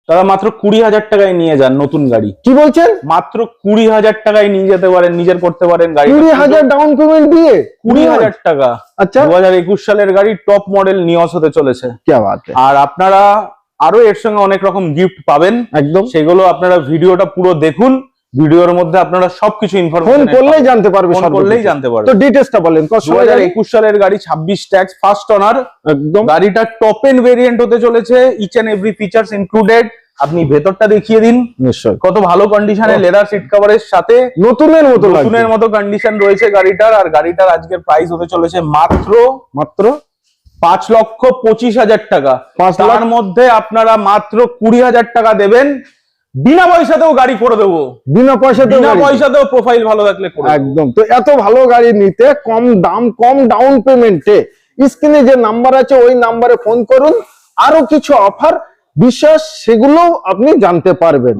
দাদা মাত্র 20,000 টাকায় নিয়ে যান নতুন গাড়ি। কি বলছেন? মাত্র 20,000 টাকায় নিয়ে যেতে পারেন, নিজের করতে পারেন গাড়ি। 20,000 ডাউন পেমেন্ট দিয়ে 20,000 টাকা। আচ্ছা, 2021 সালের গাড়ি, টপ মডেল নিয়স হতে চলেছে। কি বাত है। আর আপনারা আরো এর সঙ্গে অনেক রকম গিফট পাবেন, একদম সেগুলো আপনারা ভিডিওটা পুরো দেখুন। ভিডিওর মধ্যে আপনারা সবকিছু ফোন ইনফরমেশন করলেই জানতে পারবে, ফোন করলেই জানতে পারবেন। তো ডিটেইলসটা বলেন। 2021 সালের গাড়ি, 26 ট্যাক্স, ফার্স্ট ওনার। একদম গাড়িটা টপ এন্ড ভেরিয়েন্ট হতে চলেছে, each and every features included. আপনি ভেতরটা দেখিয়ে দিন, নিশ্চয় কত ভালো কন্ডিশনে, লেদার সিট কভারের সাথে নতুনের মতো লাগছে। নতুনের মতো কন্ডিশন রয়েছে গাড়িটার। আর গাড়িটার আজকের প্রাইস হতে চলেছে মাত্র মাত্র 5,25,000 টাকা। 5 লাখ তার মধ্যে আপনারা মাত্র 20,000 টাকা দেবেন, বিনা পয়সাতেও গাড়ি করে দেবো। বিনা পয়সাতে বিনা পয়সাতেও প্রোফাইল ভালো থাকলে করে দেবো। একদম। তো এত ভালো গাড়ি নিতে কম দাম, কম ডাউন পেমেন্টে স্ক্রিনে যে নাম্বার আছে ওই নাম্বারে ফোন করুন। আরো কিছু অফার, বিশেষ, সেগুলো আপনি জানতে পারবেন।